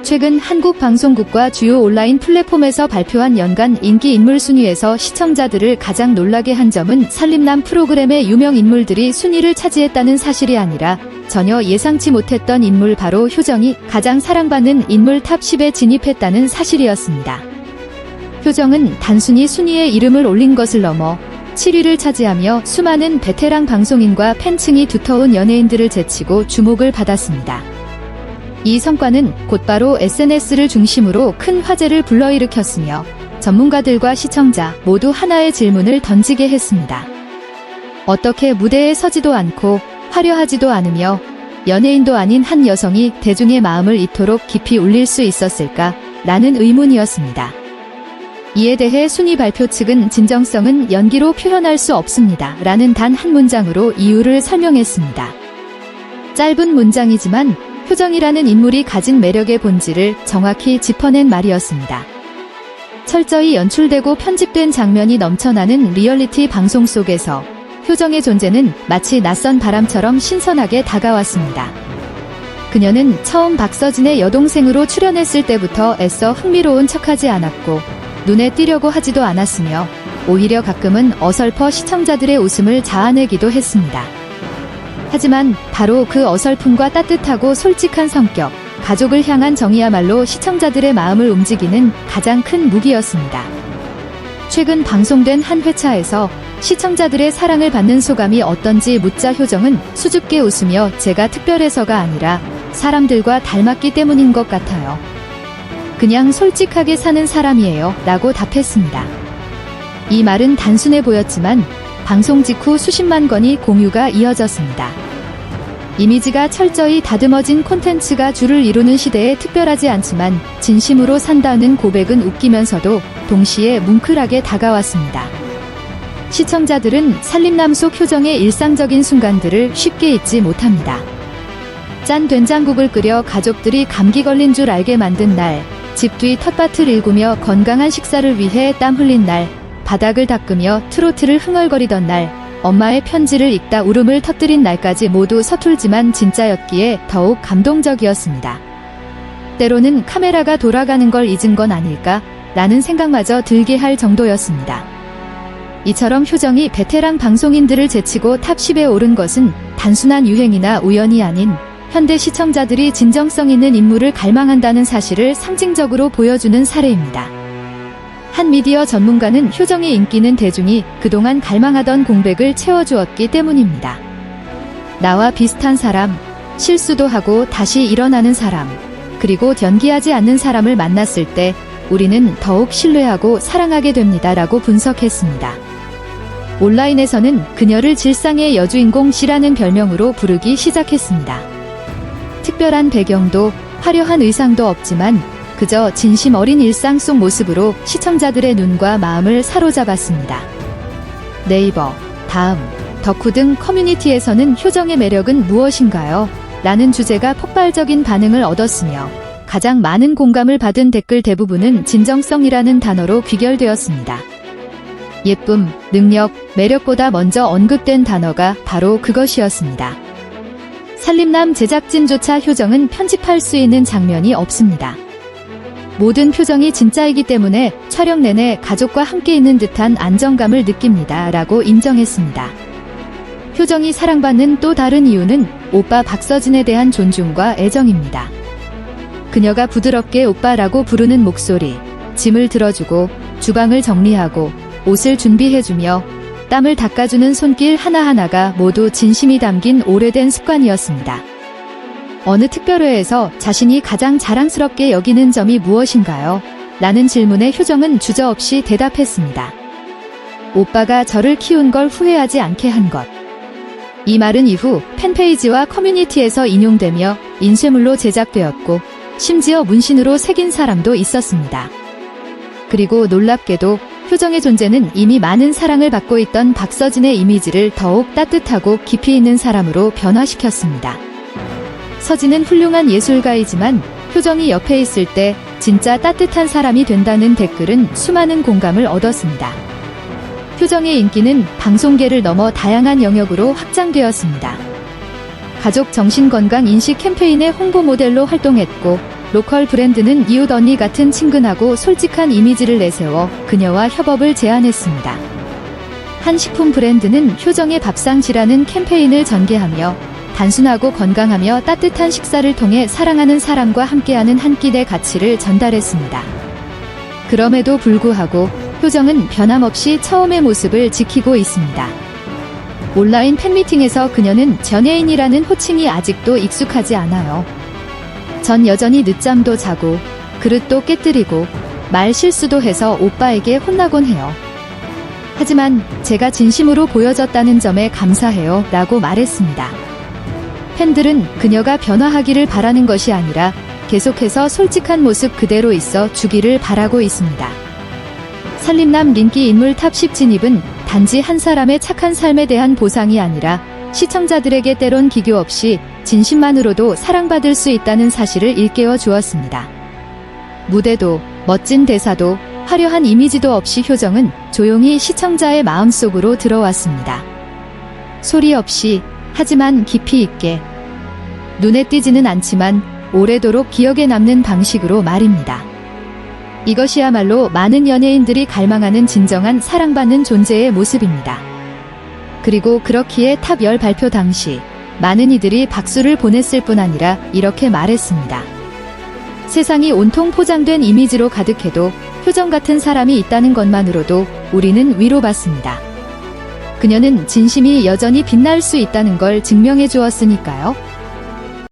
최근 한국 방송국과 주요 온라인 플랫폼에서 발표한 연간 인기 인물 순위에서 시청자들을 가장 놀라게 한 점은 살림남 프로그램의 유명 인물들이 순위를 차지했다는 사실이 아니라 전혀 예상치 못했던 인물 바로 효정이 가장 사랑받는 인물 탑 10에 진입했다는 사실이었습니다. 효정은 단순히 순위에 이름을 올린 것을 넘어 7위를 차지하며 수많은 베테랑 방송인과 팬층이 두터운 연예인들을 제치고 주목을 받았습니다. 이 성과는 곧바로 SNS를 중심으로 큰 화제를 불러일으켰으며 전문가들과 시청자 모두 하나의 질문을 던지게 했습니다. 어떻게 무대에 서지도 않고 화려하지도 않으며 연예인도 아닌 한 여성이 대중의 마음을 이토록 깊이 울릴 수 있었을까? 라는 의문이었습니다. 이에 대해 순위 발표 측은 진정성은 연기로 표현할 수 없습니다. 라는 단 한 문장으로 이유를 설명했습니다. 짧은 문장이지만 효정이라는 인물이 가진 매력의 본질을 정확히 짚어낸 말이었습니다. 철저히 연출되고 편집된 장면이 넘쳐나는 리얼리티 방송 속에서 효정의 존재는 마치 낯선 바람처럼 신선하게 다가왔습니다. 그녀는 처음 박서진의 여동생으로 출연했을 때부터 애써 흥미로운 척하지 않았고 눈에 띄려고 하지도 않았으며 오히려 가끔은 어설퍼 시청자들의 웃음을 자아내기도 했습니다. 하지만 바로 그 어설픔과 따뜻하고 솔직한 성격, 가족을 향한 정이야말로 시청자들의 마음을 움직이는 가장 큰 무기였습니다. 최근 방송된 한 회차에서 시청자들의 사랑을 받는 소감이 어떤지 묻자 효정은 수줍게 웃으며 제가 특별해서가 아니라 사람들과 닮았기 때문인 것 같아요. 그냥 솔직하게 사는 사람이에요. 라고 답했습니다. 이 말은 단순해 보였지만 방송 직후 수십만 건의 공유가 이어졌습니다. 이미지가 철저히 다듬어진 콘텐츠가 주를 이루는 시대에 특별하지 않지만 진심으로 산다는 고백은 웃기면서도 동시에 뭉클하게 다가왔습니다. 시청자들은 살림남 속 효정의 일상적인 순간들을 쉽게 잊지 못합니다. 짠 된장국을 끓여 가족들이 감기 걸린 줄 알게 만든 날, 집 뒤 텃밭을 일구며 건강한 식사를 위해 땀 흘린 날, 바닥을 닦으며 트로트를 흥얼거리던 날, 엄마의 편지를 읽다 울음을 터뜨린 날까지 모두 서툴지만 진짜였기에 더욱 감동적이었습니다. 때로는 카메라가 돌아가는 걸 잊은 건 아닐까? 라는 생각마저 들게 할 정도였습니다. 이처럼 효정이 베테랑 방송인들을 제치고 탑 10에 오른 것은 단순한 유행이나 우연이 아닌 현대 시청자들이 진정성 있는 인물을 갈망한다는 사실을 상징적으로 보여주는 사례입니다. 한 미디어 전문가는 효정의 인기는 대중이 그동안 갈망하던 공백을 채워주었기 때문입니다. 나와 비슷한 사람, 실수도 하고 다시 일어나는 사람, 그리고 연기하지 않는 사람을 만났을 때 우리는 더욱 신뢰하고 사랑하게 됩니다. 라고 분석했습니다. 온라인에서는 그녀를 질상의 여주인공 씨라는 별명으로 부르기 시작했습니다. 특별한 배경도 화려한 의상도 없지만 그저 진심 어린 일상 속 모습으로 시청자들의 눈과 마음을 사로잡았습니다. 네이버, 다음, 덕후 등 커뮤니티에서는 효정의 매력은 무엇인가요? 라는 주제가 폭발적인 반응을 얻었으며 가장 많은 공감을 받은 댓글 대부분은 진정성이라는 단어로 귀결되었습니다. 예쁨, 능력, 매력보다 먼저 언급된 단어가 바로 그것이었습니다. 살림남 제작진조차 효정은 편집할 수 있는 장면이 없습니다. 모든 표정이 진짜이기 때문에 촬영 내내 가족과 함께 있는 듯한 안정감을 느낍니다. 라고 인정했습니다. 효정이 사랑받는 또 다른 이유는 오빠 박서진에 대한 존중과 애정입니다. 그녀가 부드럽게 오빠라고 부르는 목소리, 짐을 들어주고 주방을 정리하고 옷을 준비해주며 땀을 닦아주는 손길 하나하나가 모두 진심이 담긴 오래된 습관이었습니다. 어느 특별회에서 자신이 가장 자랑스럽게 여기는 점이 무엇인가요? 라는 질문에 효정은 주저없이 대답했습니다. 오빠가 저를 키운 걸 후회하지 않게 한 것. 이 말은 이후 팬페이지와 커뮤니티에서 인용되며 인쇄물로 제작되었고 심지어 문신으로 새긴 사람도 있었습니다. 그리고 놀랍게도 효정의 존재는 이미 많은 사랑을 받고 있던 박서진의 이미지를 더욱 따뜻하고 깊이 있는 사람으로 변화시켰습니다. 서진은 훌륭한 예술가이지만 효정이 옆에 있을 때 진짜 따뜻한 사람이 된다는 댓글은 수많은 공감을 얻었습니다. 효정의 인기는 방송계를 넘어 다양한 영역으로 확장되었습니다. 가족 정신건강 인식 캠페인의 홍보 모델로 활동했고 로컬 브랜드는 이웃 언니 같은 친근하고 솔직한 이미지를 내세워 그녀와 협업을 제안했습니다. 한 식품 브랜드는 효정의 밥상지라는 캠페인을 전개하며 단순하고 건강하며 따뜻한 식사를 통해 사랑하는 사람과 함께하는 한 끼의 가치를 전달했습니다. 그럼에도 불구하고 효정은 변함없이 처음의 모습을 지키고 있습니다. 온라인 팬미팅에서 그녀는 전예인이라는 호칭이 아직도 익숙하지 않아요. 전 여전히 늦잠도 자고 그릇도 깨뜨리고 말 실수도 해서 오빠에게 혼나곤 해요. 하지만 제가 진심으로 보여줬다는 점에 감사해요 라고 말했습니다. 팬들은 그녀가 변화하기를 바라는 것이 아니라 계속해서 솔직한 모습 그대로 있어 주기를 바라고 있습니다. 살림남 인기 인물 탑10 진입은 단지 한 사람의 착한 삶에 대한 보상이 아니라 시청자들에게 때론 기교 없이 진심만으로도 사랑받을 수 있다는 사실을 일깨워 주었습니다. 무대도, 멋진 대사도, 화려한 이미지도 없이 효정은 조용히 시청자의 마음속으로 들어왔습니다. 소리 없이, 하지만 깊이 있게. 눈에 띄지는 않지만 오래도록 기억에 남는 방식으로 말입니다. 이것이야말로 많은 연예인들이 갈망하는 진정한 사랑받는 존재의 모습입니다. 그리고 그렇기에 탑10 발표 당시 많은 이들이 박수를 보냈을 뿐 아니라 이렇게 말했습니다. 세상이 온통 포장된 이미지로 가득해도 효정 같은 사람이 있다는 것만으로도 우리는 위로받습니다. 그녀는 진심이 여전히 빛날 수 있다는 걸 증명해 주었으니까요.